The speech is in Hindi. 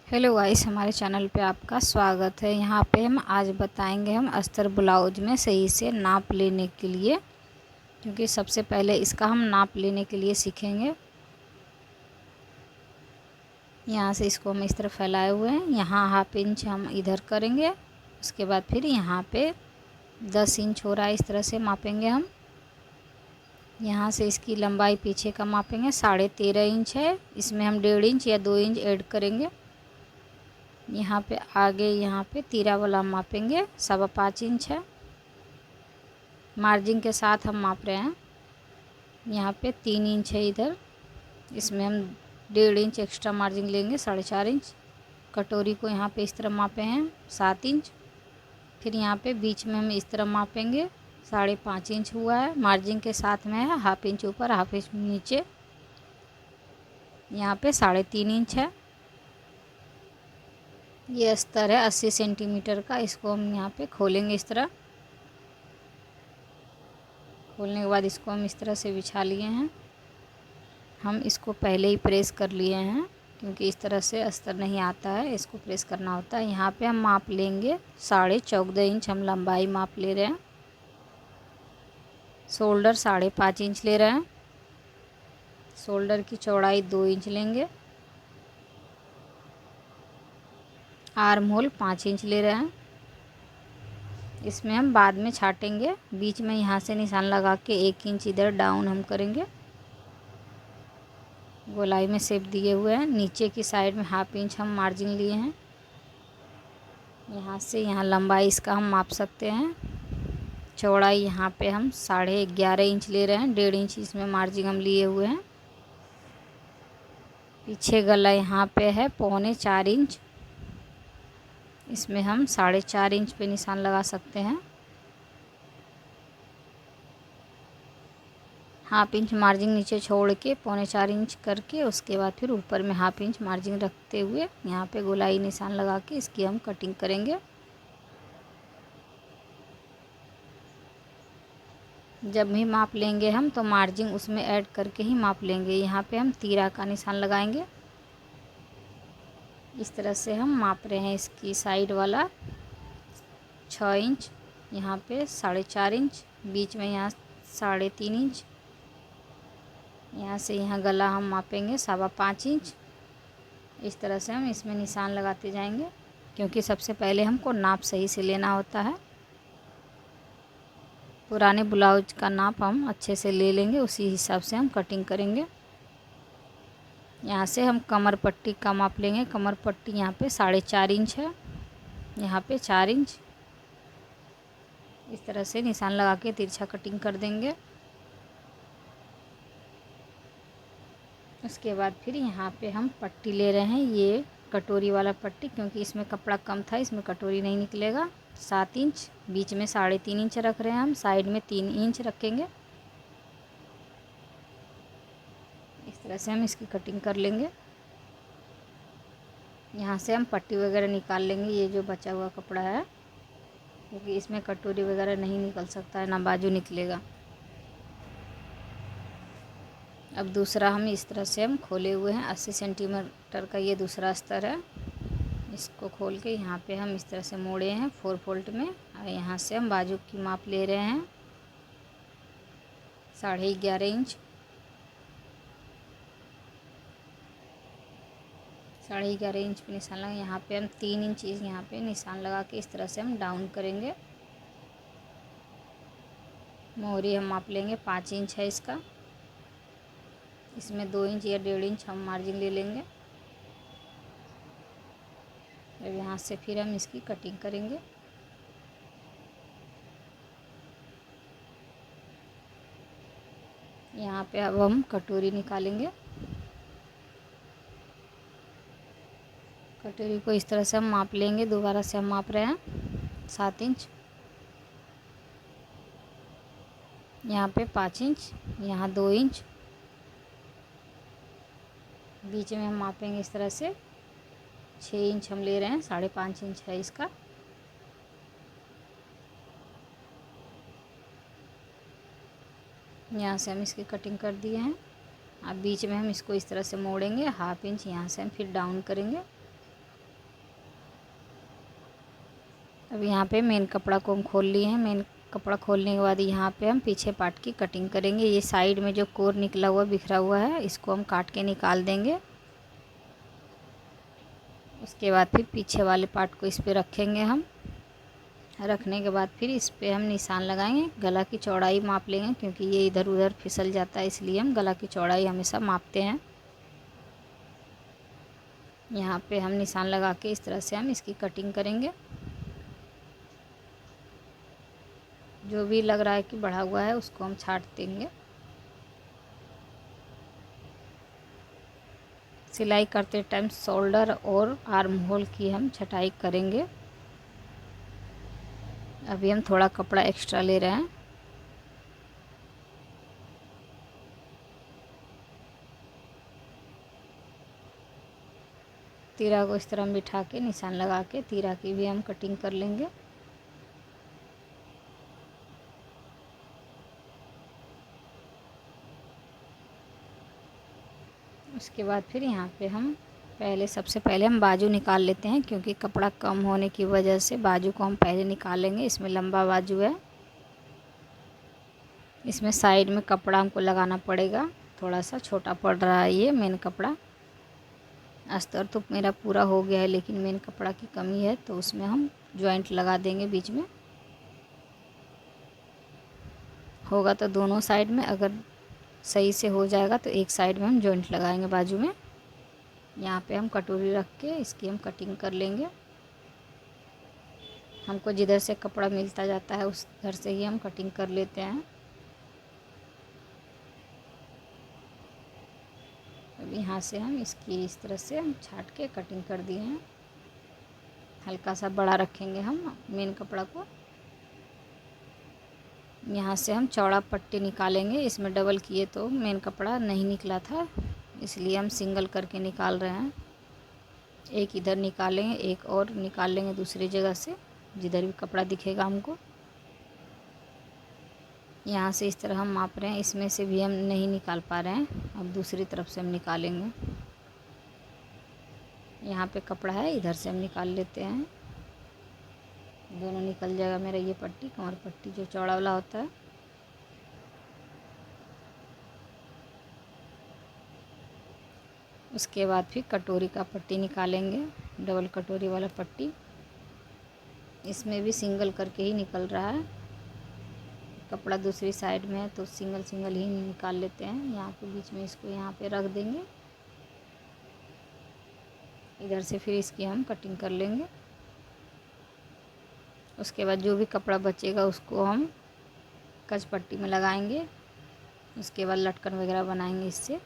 हेलो गाइस, हमारे चैनल पे आपका स्वागत है। यहाँ पे हम आज बताएंगे हम अस्तर ब्लाउज में सही से नाप लेने के लिए, क्योंकि सबसे पहले इसका हम नाप लेने के लिए सीखेंगे। यहाँ से इसको हम इस तरह फैलाए हुए हैं, यहाँ 1/2 इंच हम इधर करेंगे। उसके बाद फिर यहाँ पे 10 इंच हो रहा है, इस तरह से मापेंगे हम। यहाँ से इसकी लंबाई पीछे का मापेंगे, 13.5 इंच है। इसमें हम 1.5 इंच या 2 इंच ऐड करेंगे। यहाँ पे आगे यहाँ पे तीरा वाला मापेंगे, 5.25 इंच है। मार्जिन के साथ हम माप रहे हैं। यहाँ पे 3 इंच है इधर, इसमें हम 1.5 इंच एक्स्ट्रा मार्जिन लेंगे, 4.5 इंच। कटोरी को यहाँ पे इस तरह मापे हैं 7 इंच। फिर यहाँ पे बीच में हम इस तरह मापेंगे, 5.5 इंच हुआ है। मार्जिन के साथ में है 1/2 इंच ऊपर 1/2 इंच नीचे, यहाँ पे 3.5 इंच है। ये अस्तर है 80 सेंटीमीटर का। इसको हम यहाँ पे खोलेंगे इस तरह। खोलने के बाद इसको हम इस तरह से बिछा लिए हैं। हम इसको पहले ही प्रेस कर लिए हैं, क्योंकि इस तरह से अस्तर नहीं आता है, इसको प्रेस करना होता है। यहाँ पे हम माप लेंगे 14.5 इंच हम लंबाई माप ले रहे हैं। शोल्डर 5.5 इंच ले रहे हैं। शोल्डर की चौड़ाई 2 इंच लेंगे। आर्म होल 5 इंच ले रहे हैं। इसमें हम बाद में छाटेंगे। बीच में यहाँ से निशान लगा के 1 इंच इधर डाउन हम करेंगे। गोलाई में शेप दिए हुए हैं। नीचे की साइड में 1/2 इंच हम मार्जिन लिए हैं। यहाँ से यहाँ लंबाई इसका हम माप सकते हैं। चौड़ाई यहाँ पे हम 11.5 इंच ले रहे हैं। 1.5 इंच इसमें मार्जिन हम लिए हुए हैं। पीछे गला यहाँ पे है 4.25 इंच, इसमें हम 4.5 इंच पे निशान लगा सकते हैं। 1/2 इंच मार्जिन नीचे छोड़ के 4.25 इंच करके, उसके बाद फिर ऊपर में 1/2 इंच मार्जिन रखते हुए यहाँ पे गोलाई निशान लगा के इसकी हम कटिंग करेंगे। जब भी माप लेंगे हम तो मार्जिन उसमें ऐड करके ही माप लेंगे। यहाँ पे हम तीरा का निशान लगाएंगे। इस तरह से हम माप रहे हैं। इसकी साइड वाला 6 इंच, यहाँ पे 4.5 इंच, बीच में यहाँ 3.5 इंच। यहाँ से यहाँ गला हम मापेंगे 5.25 इंच। इस तरह से हम इसमें निशान लगाते जाएंगे, क्योंकि सबसे पहले हमको नाप सही से लेना होता है। पुराने ब्लाउज का नाप हम अच्छे से ले लेंगे, उसी हिसाब से हम कटिंग करेंगे। यहाँ से हम कमर पट्टी का माप लेंगे। कमर पट्टी यहाँ पे 4.5 इंच है, यहाँ पे 4 इंच। इस तरह से निशान लगा के तिरछा कटिंग कर देंगे। उसके बाद फिर यहाँ पे हम पट्टी ले रहे हैं, ये कटोरी वाला पट्टी, क्योंकि इसमें कपड़ा कम था, इसमें कटोरी नहीं निकलेगा। 7 इंच, बीच में 3.5 इंच रख रहे हैं हम, साइड में 3 इंच रखेंगे। इस तरह से हम इसकी कटिंग कर लेंगे। यहाँ से हम पट्टी वगैरह निकाल लेंगे, ये जो बचा हुआ कपड़ा है, क्योंकि इसमें कटोरी वगैरह नहीं निकल सकता है, ना बाजू निकलेगा। अब दूसरा हम इस तरह से हम खोले हुए हैं। 80 सेंटीमीटर का ये दूसरा अस्तर है। इसको खोल के यहाँ पे हम इस तरह से मोड़े हैं 4 फोल्ड में, और यहाँ से हम बाजू की माप ले रहे हैं 11.5 इंच। 11.5 इंच पे निशान लगा। यहाँ पे हम 3 इंच यहाँ पे निशान लगा के इस तरह से हम डाउन करेंगे। मोहरी हम माप लेंगे, 5 इंच है इसका। इसमें 2 इंच या 1.5 इंच हम मार्जिन ले लेंगे। अब यहाँ से फिर हम इसकी कटिंग करेंगे। यहाँ पे अब हम कटोरी निकालेंगे। कटोरी को इस तरह से हम माप लेंगे। दोबारा से हम माप रहे हैं 7 इंच, यहाँ पे 5 इंच, यहाँ 2 इंच। बीच में हम मापेंगे इस तरह से 6 इंच हम ले रहे हैं, 5.5 इंच है इसका। यहाँ से हम इसकी कटिंग कर दिए हैं। अब बीच में हम इसको इस तरह से मोड़ेंगे, 1/2 इंच यहाँ से हम फिर डाउन करेंगे। अब यहाँ पे मेन कपड़ा को हम खोल लिए हैं। मेन कपड़ा खोलने के बाद यहाँ पे हम पीछे पार्ट की कटिंग करेंगे। ये साइड में जो कोर निकला हुआ बिखरा हुआ है, इसको हम काट के निकाल देंगे। उसके बाद फिर पीछे वाले पार्ट को इस पे रखेंगे हम। रखने के बाद फिर इस पे हम निशान लगाएंगे। गला की चौड़ाई माप लेंगे, क्योंकि ये इधर उधर फिसल जाता है, इसलिए हम गला की चौड़ाई हमेशा मापते हैं। यहाँ पे हम निशान लगा के इस तरह से हम इसकी कटिंग करेंगे। जो भी लग रहा है कि बढ़ा हुआ है, उसको हम छाट देंगे। सिलाई करते टाइम शोल्डर और आर्म होल की हम छटाई करेंगे। अभी हम थोड़ा कपड़ा एक्स्ट्रा ले रहे हैं। तीरा को इस तरह बिठा के निशान लगा के तीरा की भी हम कटिंग कर लेंगे। उसके बाद फिर यहाँ पे हम सबसे पहले हम बाजू निकाल लेते हैं, क्योंकि कपड़ा कम होने की वजह से बाजू को हम पहले निकालेंगे। इसमें लंबा बाजू है, इसमें साइड में कपड़ा हमको लगाना पड़ेगा। थोड़ा सा छोटा पड़ रहा है ये मेन कपड़ा। अस्तर तो मेरा पूरा हो गया है, लेकिन मेन कपड़ा की कमी है, तो उसमें हम जॉइंट लगा देंगे बीच में। होगा तो दोनों साइड में, अगर सही से हो जाएगा तो एक साइड में हम जॉइंट लगाएंगे बाजू में। यहाँ पे हम कटोरी रख के इसकी हम कटिंग कर लेंगे। हमको जिधर से कपड़ा मिलता जाता है उस घर से ही हम कटिंग कर लेते हैं। अब यहाँ से हम इसकी इस तरह से हम छाट के कटिंग कर दिए हैं। हल्का सा बड़ा रखेंगे हम मेन कपड़ा को। यहाँ से हम चौड़ा पट्टी निकालेंगे। इसमें डबल किए तो मेन कपड़ा नहीं निकला था, इसलिए हम सिंगल करके निकाल रहे हैं। एक इधर निकालेंगे, एक और निकाल लेंगे दूसरी जगह से, जिधर भी कपड़ा दिखेगा हमको। यहाँ से इस तरह हम माप रहे हैं। इसमें से भी हम नहीं निकाल पा रहे हैं, अब दूसरी तरफ से हम निकालेंगे। यहाँ पे कपड़ा है, इधर से हम निकाल लेते हैं। दोनों निकल जाएगा मेरा ये पट्टी, कमर पट्टी जो चौड़ा वाला होता है। उसके बाद फिर कटोरी का पट्टी निकालेंगे, डबल कटोरी वाला पट्टी। इसमें भी सिंगल करके ही निकल रहा है। कपड़ा दूसरी साइड में है तो सिंगल सिंगल ही निकाल लेते हैं। यहाँ पे बीच में इसको यहाँ पे रख देंगे। इधर से फिर इसकी हम कटिंग कर लेंगे। उसके बाद जो भी कपड़ा बचेगा उसको हम कच पट्टी में लगाएंगे। उसके बाद लटकन वगैरह बनाएंगे इससे।